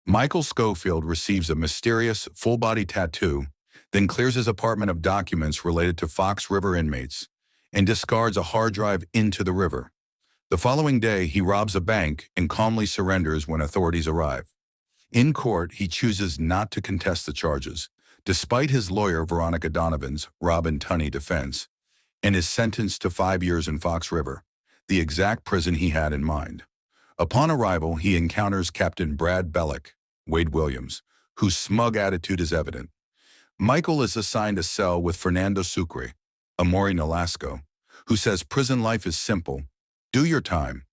Michael Schofield receives a mysterious, full-body tattoo, then clears his apartment of documents related to Fox River inmates, and discards a hard drive into the river. The following day, he robs a bank and calmly surrenders when authorities arrive. In court, he chooses not to contest the charges, despite his lawyer Veronica Donovan's Robin Tunney defense, and is sentenced to 5 years in Fox River, the exact prison he had in mind. Upon arrival, he encounters Captain Brad Bellick, Wade Williams, whose smug attitude is evident. Michael is assigned a cell with Fernando Sucre, Amaury Nolasco, who says prison life is simple. Do your time.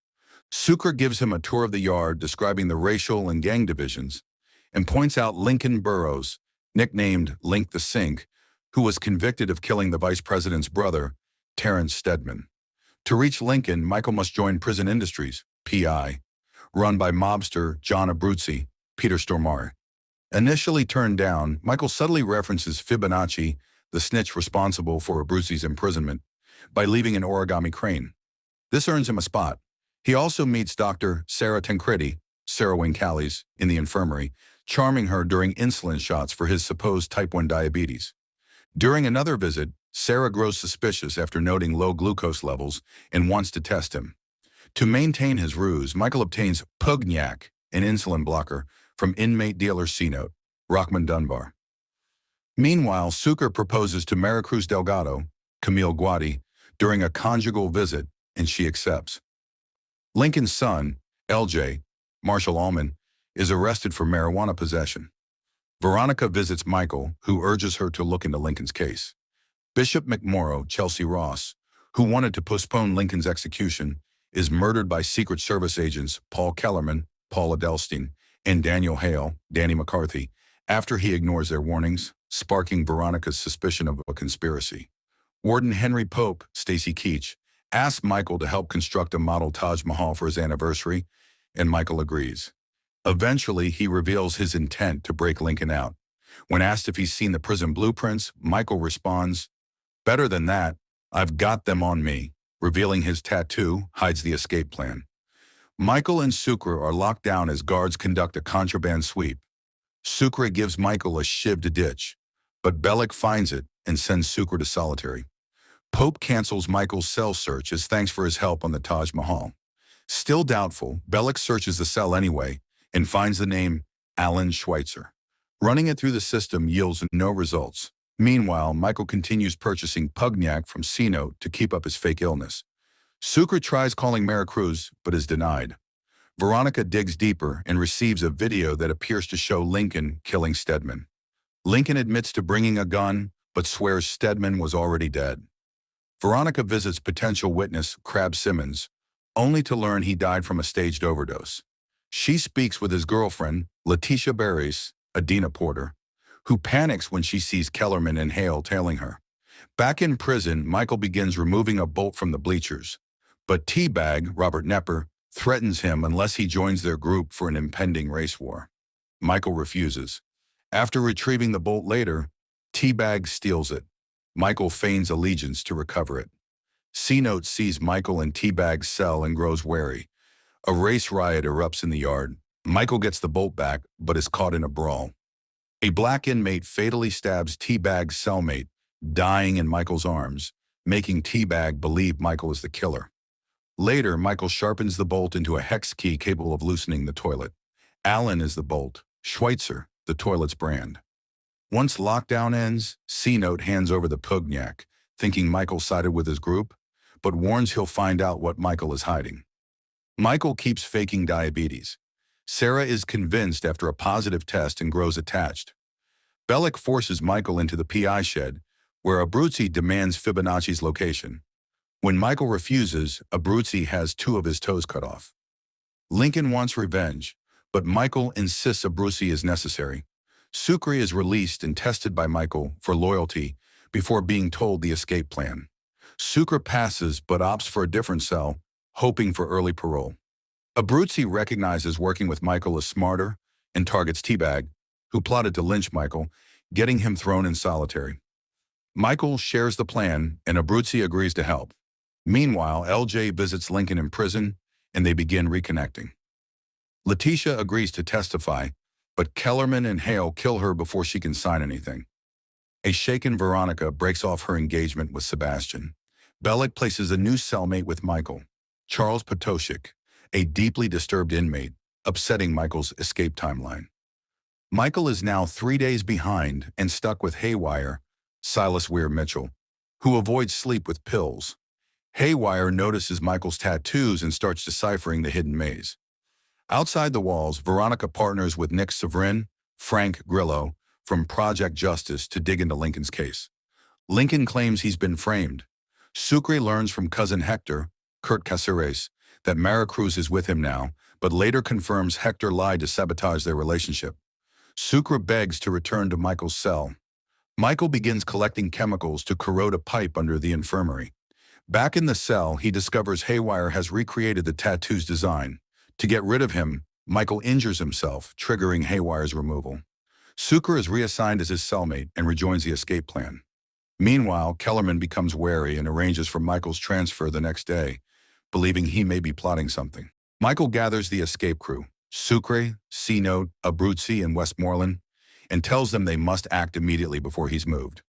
Sucre gives him a tour of the yard describing the racial and gang divisions and points out Lincoln Burrows, nicknamed Link the Sink, who was convicted of killing the vice president's brother, Terrence Stedman. To reach Lincoln, Michael must join Prison Industries, PI, run by mobster John Abruzzi, Peter Stormare. Initially turned down, Michael subtly references Fibonacci, the snitch responsible for Abruzzi's imprisonment, by leaving an origami crane. This earns him a spot. He also meets Dr. Sarah Tancredi, Sarah Wayne-Callies, in the infirmary, charming her during insulin shots for his supposed type 1 diabetes. During another visit, Sarah grows suspicious after noting low glucose levels and wants to test him. To maintain his ruse, Michael obtains Pugnac, an insulin blocker, from inmate dealer C-Note, Rockman Dunbar. Meanwhile, Sucre proposes to Maricruz Delgado, Camille Guadi, during a conjugal visit, and she accepts. Lincoln's son, LJ, Marshall Allman, is arrested for marijuana possession. Veronica visits Michael, who urges her to look into Lincoln's case. Bishop McMorrow, Chelsea Ross, who wanted to postpone Lincoln's execution, is murdered by Secret Service agents Paul Kellerman, Paul Adelstein, and Daniel Hale, Danny McCarthy, after he ignores their warnings, sparking Veronica's suspicion of a conspiracy. Warden Henry Pope, Stacy Keach, asks Michael to help construct a model Taj Mahal for his anniversary, and Michael agrees. Eventually, he reveals his intent to break Lincoln out. When asked if he's seen the prison blueprints, Michael responds, "Better than that, I've got them on me," revealing his tattoo hides the escape plan. Michael and Sucre are locked down as guards conduct a contraband sweep. Sucre gives Michael a shiv to ditch, but Bellick finds it and sends Sucre to solitary. Pope cancels Michael's cell search as thanks for his help on the Taj Mahal. Still doubtful, Bellick searches the cell anyway and finds the name Alan Schweitzer. Running it through the system yields no results. Meanwhile, Michael continues purchasing Pugnac from C-Note to keep up his fake illness. Sucre tries calling Maricruz, but is denied. Veronica digs deeper and receives a video that appears to show Lincoln killing Stedman. Lincoln admits to bringing a gun, but swears Stedman was already dead. Veronica visits potential witness Crab Simmons, only to learn he died from a staged overdose. She speaks with his girlfriend, Letitia Barris, Adina Porter, who panics when she sees Kellerman and Hale tailing her. Back in prison, Michael begins removing a bolt from the bleachers, but Teabag, Robert Nepper, threatens him unless he joins their group for an impending race war. Michael refuses. After retrieving the bolt later, Teabag steals it. Michael feigns allegiance to recover it. C-Note sees Michael in Teabag's cell and grows wary. A race riot erupts in the yard. Michael gets the bolt back, but is caught in a brawl. A black inmate fatally stabs Teabag's cellmate, dying in Michael's arms, making Teabag believe Michael is the killer. Later, Michael sharpens the bolt into a hex key capable of loosening the toilet. Allen is the bolt, Schweitzer, the toilet's brand. Once lockdown ends, C-Note hands over the Pugnac, thinking Michael sided with his group, but warns he'll find out what Michael is hiding. Michael keeps faking diabetes. Sarah is convinced after a positive test and grows attached. Bellick forces Michael into the PI shed, where Abruzzi demands Fibonacci's location. When Michael refuses, Abruzzi has 2 of his toes cut off. Lincoln wants revenge, but Michael insists Abruzzi is necessary. Sucre is released and tested by Michael for loyalty before being told the escape plan. Sucre passes but opts for a different cell, hoping for early parole. Abruzzi recognizes working with Michael as smarter and targets Teabag, who plotted to lynch Michael, getting him thrown in solitary. Michael shares the plan and Abruzzi agrees to help. Meanwhile, LJ visits Lincoln in prison and they begin reconnecting. Letitia agrees to testify, but Kellerman and Hale kill her before she can sign anything. A shaken Veronica breaks off her engagement with Sebastian. Bellick places a new cellmate with Michael, Charles Potoshik, a deeply disturbed inmate, upsetting Michael's escape timeline. Michael is now 3 days behind and stuck with Haywire, Silas Weir Mitchell, who avoids sleep with pills. Haywire notices Michael's tattoos and starts deciphering the hidden maze. Outside the walls, Veronica partners with Nick Severin, Frank Grillo, from Project Justice to dig into Lincoln's case. Lincoln claims he's been framed. Sucre learns from cousin Hector, Kurt Caceres, that Maricruz is with him now, but later confirms Hector lied to sabotage their relationship. Sucre begs to return to Michael's cell. Michael begins collecting chemicals to corrode a pipe under the infirmary. Back in the cell, he discovers Haywire has recreated the tattoo's design. To get rid of him, Michael injures himself, triggering Haywire's removal. Sucre is reassigned as his cellmate and rejoins the escape plan. Meanwhile, Kellerman becomes wary and arranges for Michael's transfer the next day, believing he may be plotting something. Michael gathers the escape crew, Sucre, C-Note, Abruzzi, and Westmoreland, and tells them they must act immediately before he's moved.